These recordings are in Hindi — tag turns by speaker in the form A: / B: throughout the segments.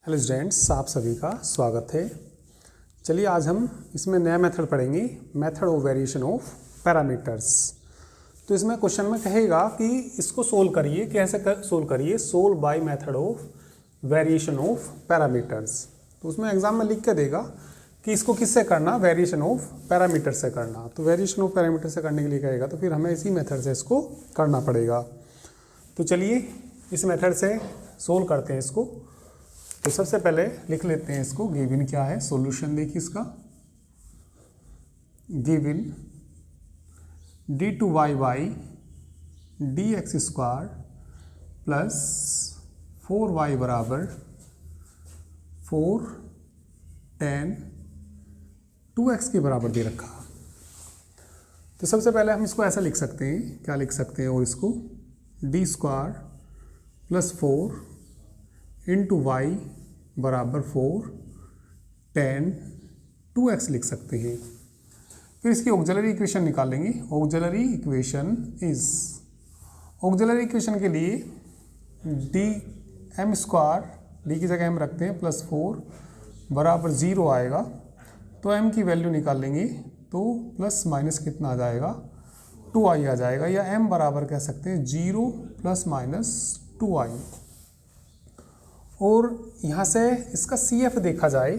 A: हेलो स्टूडेंट्स, आप सभी का स्वागत है। चलिए आज हम इसमें नया मेथड पढ़ेंगे, method of variation of parameters. तो इसमें क्वेश्चन में कहेगा कि इसको सोल्व करिए, कैसे सोल्व करिए, solve by method of variation of parameters. तो उसमें एग्जाम में लिख के देगा कि इसको किससे करना, वेरिएशन ऑफ पैरामीटर से करना। तो वेरिएशन ऑफ पैरामीटर से करने के लिए कहेगा तो फिर हमें इसी मेथड से इसको करना पड़ेगा। तो चलिए इस मेथड से सोल्व करते हैं इसको। तो सबसे पहले लिख लेते हैं इसको, गिवन क्या है, सॉल्यूशन देखिए इसका, given d2y dx square plus 4y बराबर 4 tan 2x के बराबर दे रखा। तो सबसे पहले हम इसको ऐसा लिख सकते हैं, क्या लिख सकते हैं, और इसको d square plus 4 into y बराबर 4 tan 2x लिख सकते हैं। फिर इसकी ऑक्सिलरी इक्वेशन निकालेंगे। Auxiliary equation is, auxiliary equation के लिए डी एम स्क्वायर, डी की जगह m रखते हैं, प्लस 4 बराबर 0 आएगा। तो m की वैल्यू निकालेंगे तो प्लस माइनस कितना आ जाएगा, 2i आ जाएगा, या m बराबर कह सकते हैं 0 प्लस माइनस 2i। और यहाँ से इसका CF देखा जाए,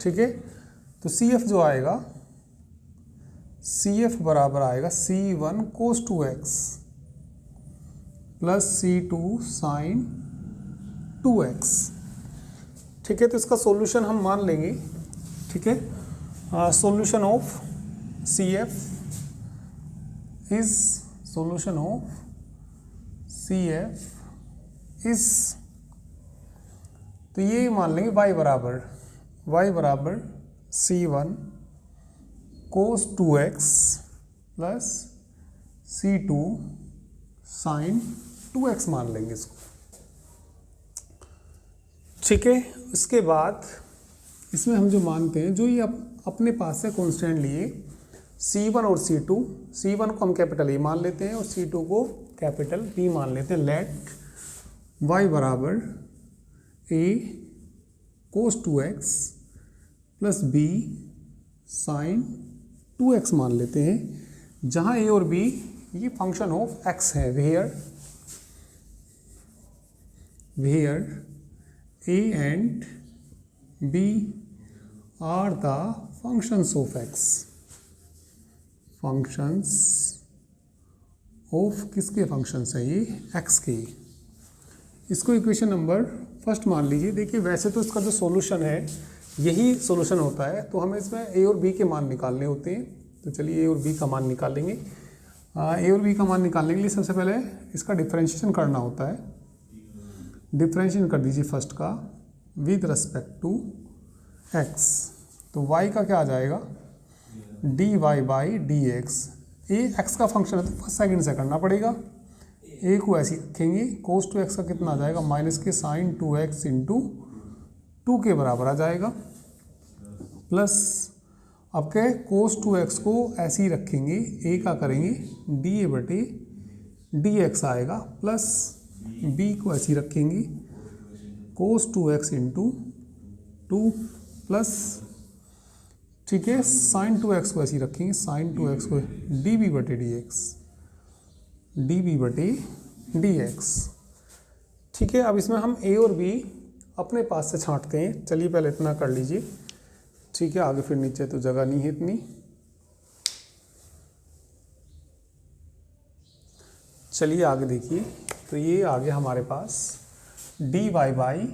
A: ठीक है, तो CF जो आएगा, CF बराबर आएगा C1 cos 2x plus C2 sin 2x। ठीक है, तो इसका सॉल्यूशन हम मान लेंगे, ठीक है। Solution of CF is, solution of CF is, तो ये मान लेंगे y बराबर C1 cos 2x plus C2 sin 2x मान लेंगे इसको, ठीक है। इसके बाद इसमें हम जो मानते हैं, जो ये अपने पास से कांस्टेंट लिए C1 और C2, C1 को हम कैपिटल A मान लेते हैं और C2 को कैपिटल B मान लेते हैं। लेट y बराबर a cos 2x plus b sin 2x मान लेते हैं, जहाँ a और b ये फंक्शन ऑफ x है। Where a and b are the functions of x, functions of किसके फंक्शंस है ये, x के। इसको इक्वेशन नंबर फर्स्ट मान लीजिए। देखिए वैसे तो इसका जो सॉल्यूशन है यही सॉल्यूशन होता है, तो हमें इसमें a और b के मान निकालने होते हैं। तो चलिए a और b का मान निकालेंगे। a और b का मान निकालने के लिए सबसे पहले इसका डिफरेंशिएशन करना होता है। डिफरेंशिएशन कर दीजिए फर्स्ट का विद रिस्पेक्ट टू x। तो y का क्या आ जाएगा, dy by D x. A x का फंक्शन है तो फर्स्ट सेकंड से करना पड़ेगा। a को ऐसे रखेंगे, cos 2x का कितना आ जाएगा, माइनस के sin 2x इंटू 2 के बराबर आ जाएगा, प्लस अब के cos 2x को ऐसे ही रखेंगे, a का करेंगे dA बटे dx आएगा, प्लस b को ऐसे ही रखेंगे cos 2x इंटू 2 प्लस, ठीक है, sin 2x को ऐसे ही रखेंगे, sin 2x को dB बटे dx, dB बटे dx। ठीक है, अब इसमें हम a और b अपने पास से छांटते हैं। चलिए पहले इतना कर लीजिए, ठीक है, आगे फिर नीचे तो जगह नहीं है इतनी। चलिए आगे देखिए, तो ये आ गया हमारे पास dy बाई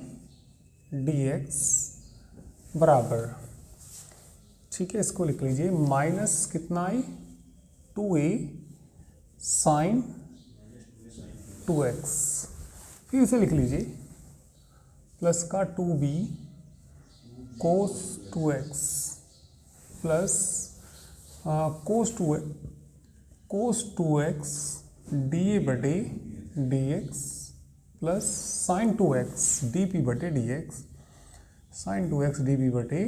A: dx बराबर, ठीक है, इसको लिख लीजिए माइनस कितना आई, 2a sin 2x, फिर इसे लिख लीजिए प्लस का 2b cos 2x plus cos 2x dA बटे dx plus sin 2x dp बटे dx, sin 2x dp बटे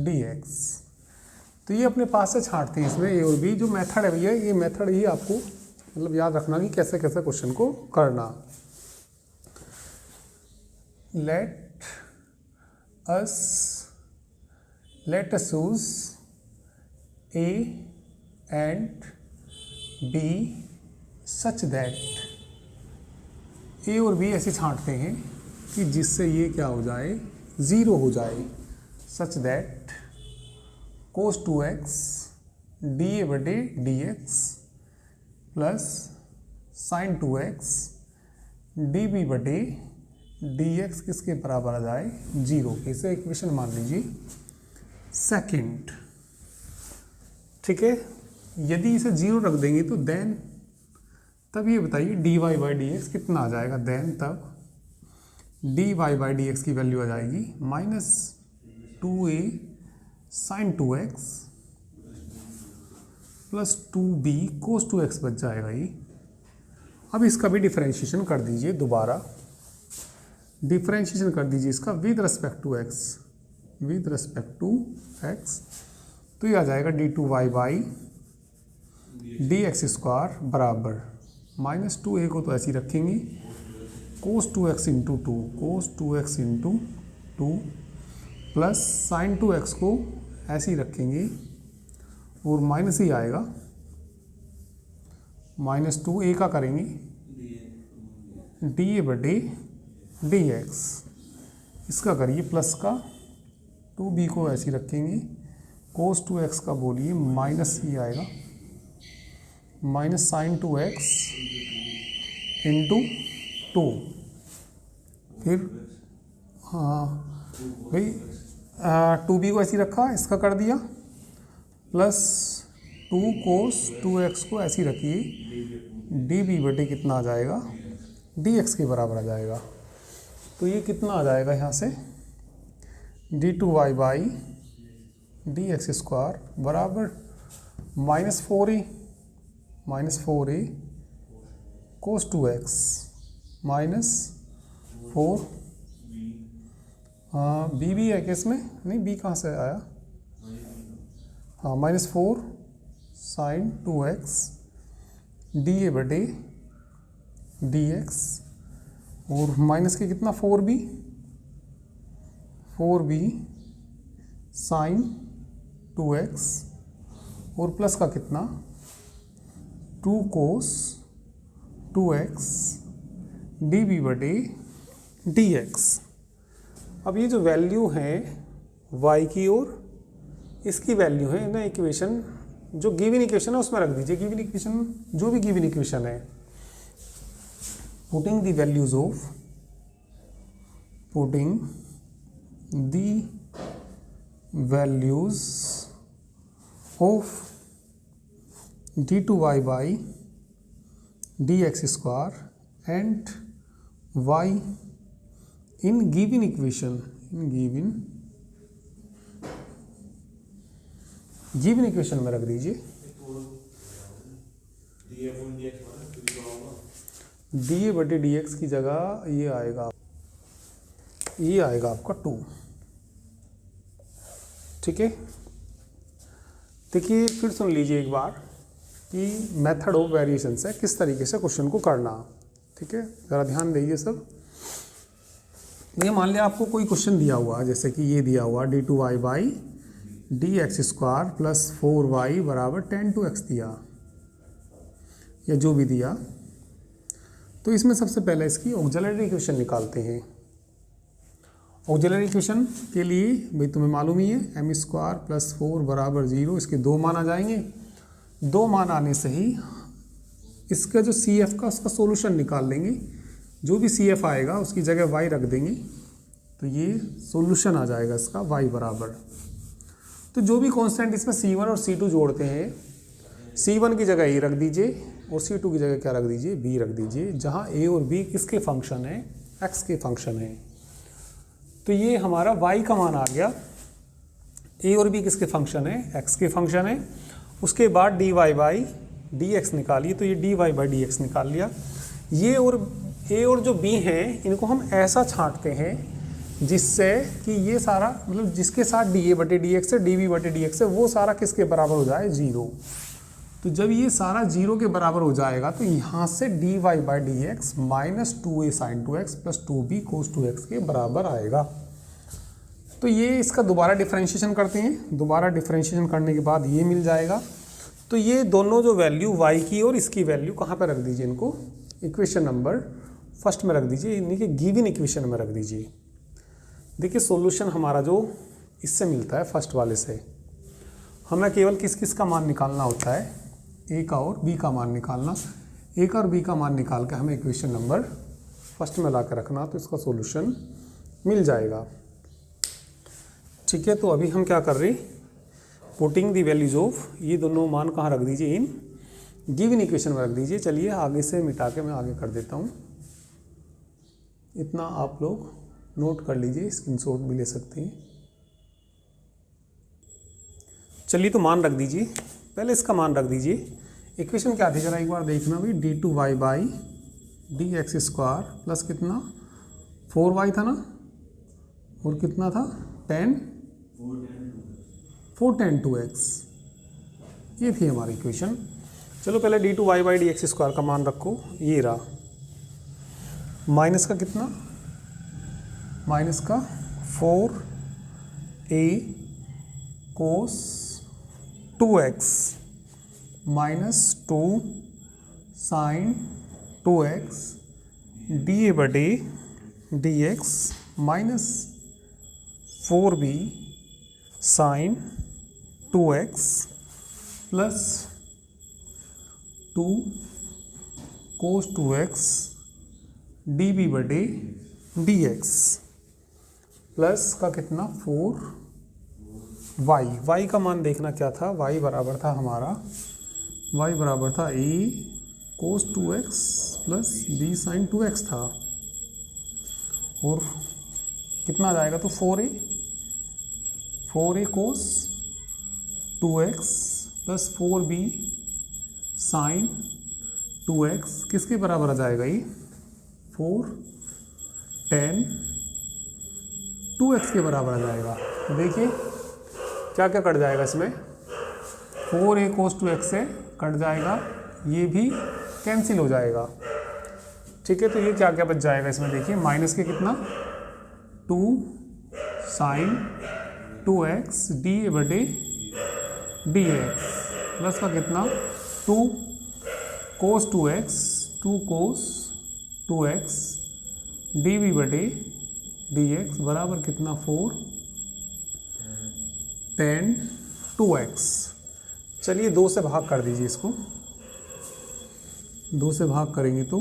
A: dx। तो ये अपने पास से छांटते हैं इसमें a और b। जो मेथड है भैया, ये मेथड ही आपको मतलब याद रखना कि कैसे कैसे क्वेश्चन को करना। let us choose A and B such that A और B ऐसे छांटते हैं कि जिससे ये क्या हो जाए, ज़ीरो हो जाए। Such that cos 2x dA बटे dx plus sin 2x dB बटे dx किसके बराबर आ जाए, जीरो। इसे इक्वेशन मान लीजिए सेकंड। ठीक है, यदि इसे जीरो रख देंगे तो देन तब ये बताइए dy बाई डी एक्स कितना आ जाएगा। देन तब dy बाई डी एक्स की वैल्यू आ जाएगी -2a sin 2x plus 2b cos 2x बच जाएगा ये। अब इसका भी डिफरेंशिएशन कर दीजिए, दोबारा डिफरेंशिएशन कर दीजिए इसका with respect to x, with respect to x, तो ये आ जाएगा d2y बाई dx स्क्वायर बराबर -2a को तो ऐसे ही रखेंगे cos 2x into 2, cos 2x into 2 plus sin 2x को ऐसे ही रखेंगे और माइनस ही आएगा, -2a का करेंगे dA बटे dx, इसका करिए प्लस का 2b को ऐसे ही रखेंगे cos 2x का बोलिए माइनस ही आएगा -sin 2x इंटू 2, फिर हाँ भाई 2b को ऐसे ही रखा, इसका कर दिया प्लस 2 cos 2x को ऐसे ही रखिए dB बटे कितना आ जाएगा, dx के बराबर आ जाएगा। तो ये कितना आ जाएगा यहाँ से d2y बाई dx स्क्वायर बराबर -4a cos 2x -4 b भी है कि इसमें, नहीं b कहाँ से आया, हाँ -4 sin 2x dA बटे dx और माइनस के कितना 4b sin 2x और प्लस का कितना 2 cos 2x dB बटे dx। अब ये जो वैल्यू है y की और इसकी वैल्यू है ना, इक्वेशन जो गिवन इक्वेशन है उसमें रख दीजिए। गिवन इक्वेशन जो भी गिवन इक्वेशन है, putting the values of d2y by dx square and y in given equation, given equation में रख दीजिए dA बटे dx की जगह ये आएगा आपका 2। ठीक है, देखिए फिर सुन लीजिए एक बार कि मेथड ऑफ वेरिएशन से किस तरीके से क्वेश्चन को करना। ठीक है, ज़रा ध्यान दीजिए सब। ये मान लिया आपको कोई क्वेश्चन दिया हुआ, जैसे कि ये दिया हुआ d2y by dx square plus 4y बराबर 10 दिया या जो भी दिया, तो इसमें सबसे पहले इसकी ऑक्सिलरी इक्वेशन निकालते हैं। ऑक्सिलरी इक्वेशन के लिए भाई तुम्हें मालूम ही है m स्क्वायर प्लस 4 बराबर 0, इसके 2 मान आ जाएंगे। 2 मान आने से ही इसका जो CF का उसका सॉल्यूशन निकाल लेंगे। जो भी CF आएगा उसकी जगह y रख देंगे, तो ये सॉल्यूशन आ जाएगा इसका y बराबर। तो जो भी कांस्टेंट इसमें C1 और C2 जोड़ते हैं, C1 की जगह A रख दीजिए और C2 की जगह क्या रख दीजिए, B रख दीजिए, जहाँ A और B किसके फंक्शन है, x के फंक्शन है। तो ये हमारा y का मान आ गया। A और B किसके फंक्शन है, x के फंक्शन है। उसके बाद dy बाई dx निकालिए, तो ये dy बाई dx निकाल लिया। ये और A और जो B हैं इनको हम ऐसा छांटते हैं जिससे कि ये सारा जिसके साथ dA बटे dx है, dB बटे dx है, वो सारा किसके बराबर हो जाए, 0। तो जब ये सारा 0 के बराबर हो जाएगा तो यहाँ से dy by D x minus 2a sine 2x plus 2b cos 2x के बराबर आएगा। तो ये इसका दोबारा डिफरेंशिएशन करते हैं। दोबारा डिफरेंशिएशन करने के बाद ये मिल जाएगा। तो ये दोनों जो वैल्यू y की और इसकी वैल्यू कहाँ पर रख दीजिए, इनको इक्वेशन नंबर फर्स्ट में रख दीजिए, इन्हीं के गिवन इक्वेशन में रख दीजिए। देखिए सॉल्यूशन हमारा जो इससे मिलता है फर्स्ट वाले से, हमें केवल किस किस का मान निकालना होता है, ए का और बी का मान निकालना। ए का और बी का मान निकाल के हमें इक्वेशन नंबर फर्स्ट में ला कर रखना, तो इसका सॉल्यूशन मिल जाएगा। ठीक है, तो अभी हम क्या कर रहे हैं, पुटिंग द वैल्यूज ऑफ, ये दोनों मान कहाँ रख दीजिए, इन गिवन इक्वेशन में रख दीजिए। चलिए आगे से मिटा के मैं आगे कर देता हूँ, इतना आप लोग नोट कर लीजिए, स्क्रीनशॉट भी ले सकते हैं। चलिए तो मान रख दीजिए, पहले इसका मान रख दीजिए। इक्वेशन क्या थी जरा एक बार देखना भी, d2y by D x square plus कितना 4y था ना, और कितना था 4 tan 2x, ये थी हमारी इक्वेशन। चलो पहले d2y by D x square का मान रखो, ये रहा, माइनस का कितना, माइनस का 4a cos 2x minus 2 sine 2x D बटे D x minus 4b sine 2x plus 2 cos 2x D B बटे डी एक्स प्लस का कितना 4y का मान देखना क्या था, y बराबर था हमारा, y बराबर था a cos 2x plus b sine 2x था, और कितना आ जाएगा तो 4a cos 2x plus 4b sine 2x किसके बराबर आ जाएगा, ये 4 tan 2x के बराबर आ जाएगा। तो देखिए क्या क्या कट जाएगा इसमें, 4a कोस 2x से कट जाएगा, ये भी कैंसिल हो जाएगा। ठीक है, तो ये क्या क्या बच जाएगा इसमें, देखिए माइनस के कितना 2 साइन 2x डी बटे डी एक्स प्लस का कितना 2 cos 2x 2 cos 2x D B बटे डी एक्स बराबर कितना 4 tan 2x। चलिए 2 से भाग कर दीजिए इसको, 2 से भाग करेंगे तो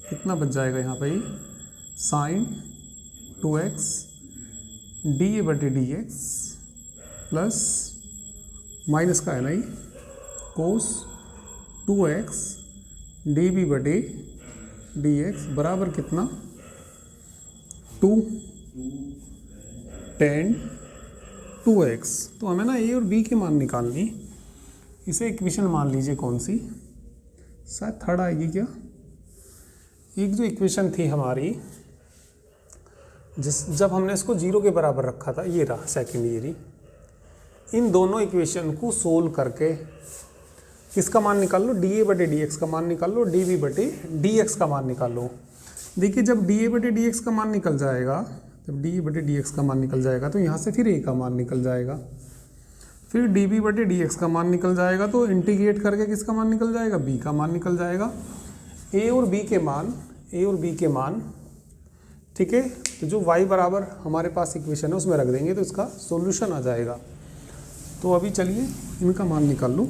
A: कितना बच जाएगा यहाँ पे, साइन 2x डी बटे डी एक्स प्लस माइनस का है ना, कोस 2x डी बी बटे डी एक्स बराबर कितना 2 tan 2x। तो हमें ना a और b के मान निकालनी, इसे इक्वेशन मान लीजिए कौन सी, शायद थर्ड आएगी क्या। एक जो इक्वेशन थी हमारी जब हमने इसको 0 के बराबर रखा था, ये रहा सेकेंड ईयर। इन दोनों इक्वेशन को सोल्व करके किसका मान निकाल लो, डी ए बटे डी एक्स का मान निकाल लो, डी बी बटे डी एक्स का मान निकाल लो। देखिए जब डी ए बटे डी एक्स का मान निकल जाएगा, जब डी बटे डी एक्स का मान निकल जाएगा तो यहाँ से फिर ए का मान निकल जाएगा, फिर डी बी बटे डी एक्स का मान निकल जाएगा, तो इंटीग्रेट करके किसका मान निकल जाएगा, बी का मान निकल जाएगा। ए और बी के मान, ठीक है। तो जो y बराबर हमारे पास इक्वेशन है उसमें रख देंगे तो इसका सॉल्यूशन आ जाएगा। तो अभी चलिए इनका मान निकाल लो,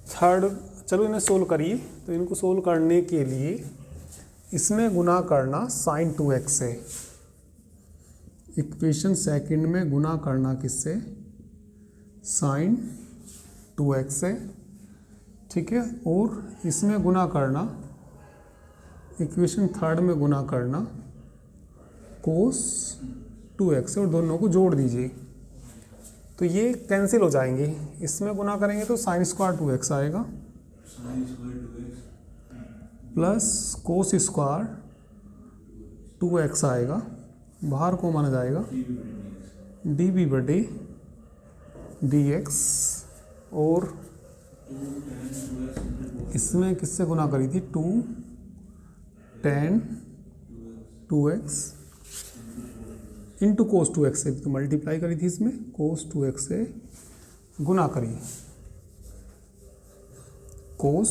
A: थर्ड, चलो इन्हें सोल्व करिए। तो इनको सोल्व करने के लिए इसमें गुना करना साइन 2x से, इक्वेशन सेकंड में गुना करना किससे, साइन 2x से, ठीक है। और इसमें गुना करना, इक्वेशन थर्ड में गुना करना कोस 2x से, और दोनों को जोड़ दीजिए तो ये कैंसिल हो जाएंगे। इसमें गुना करेंगे तो साइन स्क्वायर 2x आएगा प्लस कोस स्क्वायर 2x आएगा, बाहर को माना जाएगा डी बी बटे डी एक्स, और इसमें किससे गुना करी थी? 2 tan 2x into cos 2x से तो मल्टीप्लाई करी थी, इसमें कोस 2x से गुना करी कोस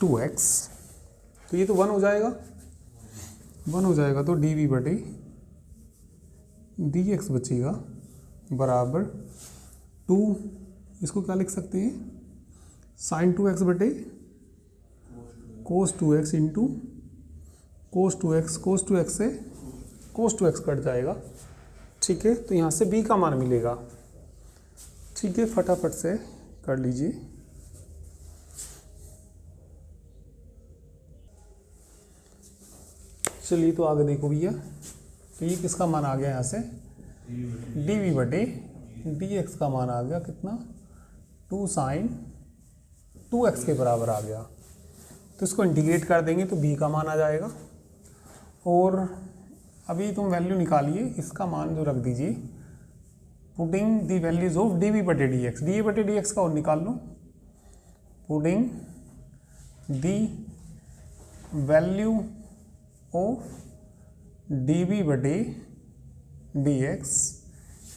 A: 2x, तो ये तो 1 हो जाएगा, 1 हो जाएगा तो dv बटे dx बचेगा बराबर 2, इसको क्या लिख सकते हैं? साइन 2x बटे कोस 2x इंटू कोस 2x, कोस 2x से कोस 2x कट जाएगा। ठीक है, तो यहाँ से b का मान मिलेगा। ठीक है, फटाफट से कर लीजिए। चलिए तो आगे देखो भैया, तो ये किसका मान आ गया? यहाँ से dv बटे dx का मान आ गया कितना? 2 साइन 2x के बराबर आ गया। तो इसको इंटीग्रेट कर देंगे तो b का मान आ जाएगा। और अभी तुम वैल्यू निकालिए, इसका मान जो रख दीजिए, putting the values of dv बटे dx का और निकाल लो। Putting the value of dv बटे dx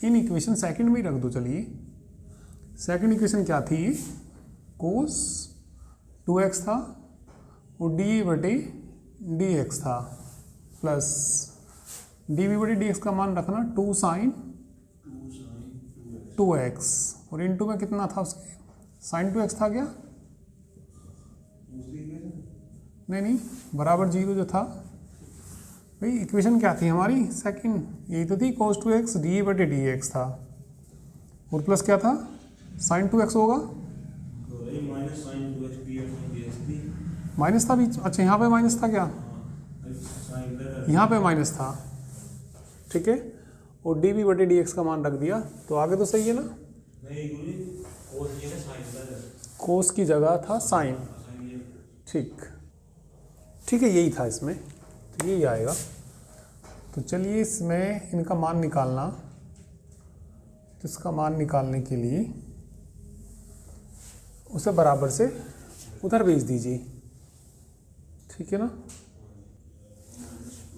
A: इन इक्वेशन सेकंड में ही रख दो। चलिए, सेकंड इक्वेशन क्या थी? कोस 2x था और dA बटे dx था, प्लस dv बटे dx का मान रखना 2 साइन 2x और इनटू में कितना था उसके? साइन 2x था क्या? नहीं, बराबर 0 जो था भाई। इक्वेशन क्या थी हमारी? सेकंड यही तो थी, cos 2x dA बटे dx था और प्लस क्या था? साइन 2x होगा, माइनस था बीच। अच्छा, यहाँ पे माइनस था क्या? यहाँ पे माइनस था। ठीक है, और dv बटे dx का मान रख दिया, तो आगे तो सही है ना? कोस की जगह था साइन। ठीक है, यही था इसमें, तो यही आएगा। तो चलिए, इसमें इनका मान निकालना, तो इसका मान निकालने के लिए उसे बराबर से उधर भेज दीजिए। ठीक है ना?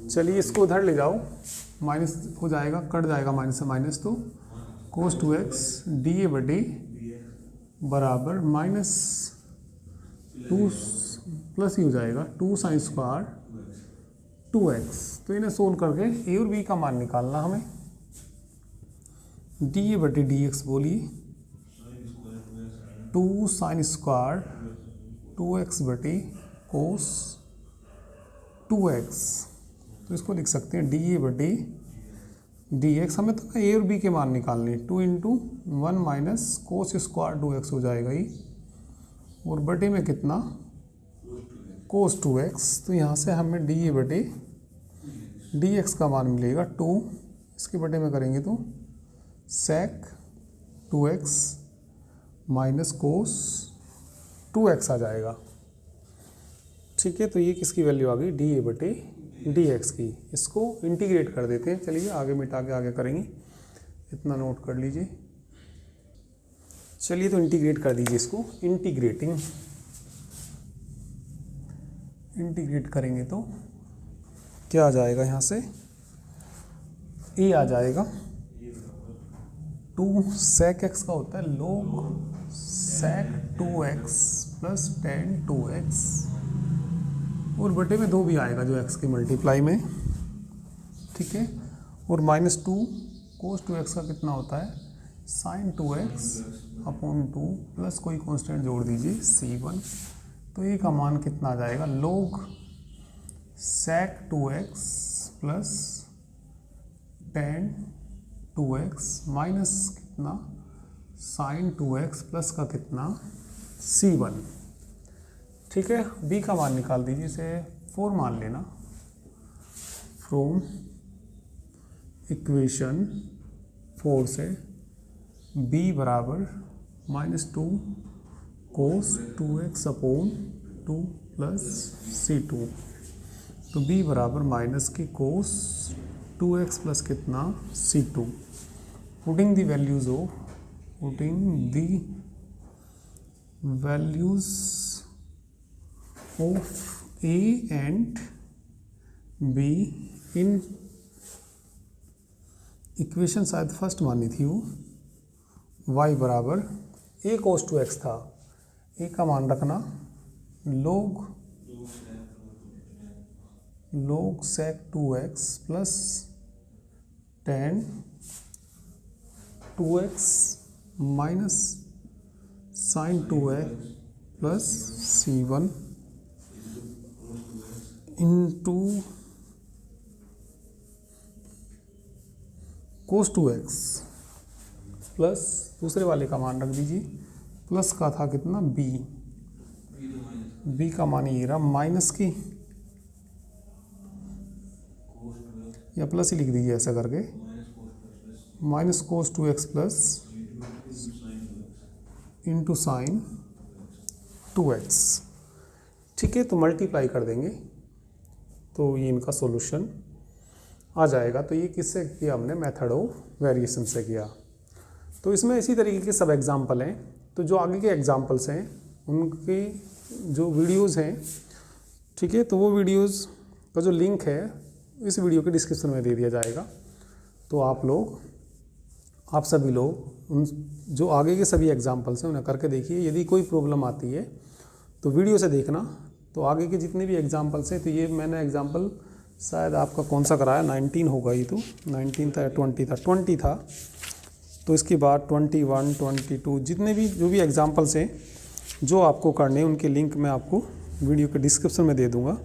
A: चलिए, इसको उधर ले जाओ, माइनस हो जाएगा, कट जाएगा माइनस से माइनस, तो कोस 2x dA बटे बराबर माइनस 2 प्लस ही हो जाएगा 2 साइन स्क्वायर 2x। तो इन्हें सोल्व करके a और b का मान निकालना हमें। dA बटे dx बोलिए 2 साइन स्क्वायर 2x बटे कोस 2x। तो इसको लिख सकते हैं dA बटे dx। हमें तो a और b के मान निकालने, 2 into 1 minus cos square 2x हो जाएगा ये, और बटे में कितना? कोस 2x। तो यहाँ से हमें dA बटे dx का मान मिलेगा 2, इसके बटे में करेंगे तो sec 2x minus cos 2x आ जाएगा। ठीक है, तो ये किसकी वैल्यू आ गई? dA बटे dx की। इसको इंटीग्रेट कर देते हैं। चलिए, आगे मिटा के आगे करेंगे, इतना नोट कर लीजिए। चलिए, तो इंटीग्रेट कर दीजिए इसको। इंटीग्रेट करेंगे तो क्या आ जाएगा? यहाँ से a आ जाएगा 2 sec x का होता है log sec 2x plus tan 2x, और बटे में 2 भी आएगा जो x के मल्टीप्लाई में। ठीक है, और माइनस 2 कोस 2x का कितना होता है? साइन 2x अपॉन 2 प्लस कोई कांस्टेंट जोड़ दीजिए c1। तो ये का मान कितना आ जाएगा? log sec 2x plus tan 2x minus कितना? साइन 2x प्लस का कितना? c1। ठीक है, b का मान निकाल दीजिए, इसे 4 मान लेना। फ्रॉम इक्वेशन 4 से b बराबर -2 cos 2x upon 2 plus c2। तो b बराबर माइनस की कोस 2x प्लस कितना? c2। Putting the values of A and be in equation शायद फर्स्ट मानी थी वो, y बराबर a cos 2x था, a का मान रखना log sec 2x plus tan 2x minus sin 2x plus c1 into cos 2x plus दूसरे वाले का मान रख दीजिए, प्लस का था कितना b का मान ये रहा माइनस की, या प्लस ही लिख दीजिए ऐसा करके, minus cos 2x plus into sine 2x। ठीक है, तो मल्टीप्लाई कर देंगे तो ये इनका सॉल्यूशन आ जाएगा। तो ये किससे किया हमने, मेथड ऑफ वेरिएशन से किया। तो इसमें इसी तरीके के सब एग्जाम्पल हैं। तो जो आगे के एग्जाम्पल्स हैं उनके जो वीडियोस हैं, ठीक है, तो वो वीडियोस का जो लिंक है इस वीडियो के डिस्क्रिप्शन में दे दिया जाएगा। तो आप सभी लोग उन जो आगे के सभी एग्जाम्पल्स हैं उन्हें करके देखिए। यदि कोई प्रॉब्लम आती है तो वीडियो से देखना। तो आगे के जितने भी एग्जाम्पल्स हैं, तो ये मैंने एग्जाम्पल शायद आपका कौन सा कराया, 19 होगा ये, तो 19 था या 20 था। तो इसके बाद 21, 22 जितने भी जो भी एग्जाम्पल्स हैं जो आपको करने हैं उनके लिंक मैं आपको वीडियो के डिस्क्रिप्शन में दे दूंगा।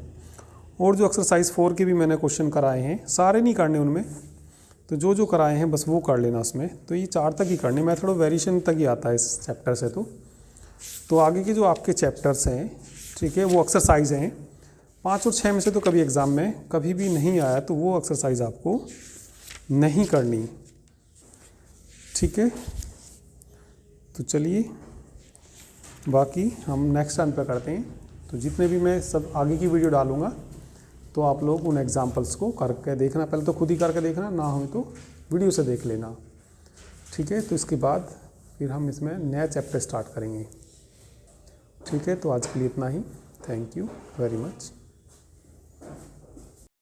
A: और जो एक्सरसाइज 4 के भी मैंने क्वेश्चन कराए हैं, सारे नहीं करने उनमें, तो जो कराए हैं बस वो कर लेना उसमें। तो ये 4 तक ही करने, मेथड ऑफ वेरिएशन तक ही आता है इस चैप्टर से। तो आगे के जो आपके चैप्टर्स हैं, ठीक है, वो एक्सरसाइज हैं 5 और 6 में से तो कभी एग्ज़ाम में कभी भी नहीं आया, तो वो एक्सरसाइज आपको नहीं करनी। ठीक है, तो चलिए बाकी हम नेक्स्ट टाइम पे करते हैं। तो जितने भी मैं सब आगे की वीडियो डालूँगा तो आप लोग उन एग्जाम्पल्स को करके देखना, पहले तो खुद ही करके देखना, ना हो तो वीडियो से देख लेना। ठीक है, तो इसके बाद फिर हम इसमें नया चैप्टर स्टार्ट करेंगे। ठीक है, तो आज के लिए इतना ही। Thank you very much.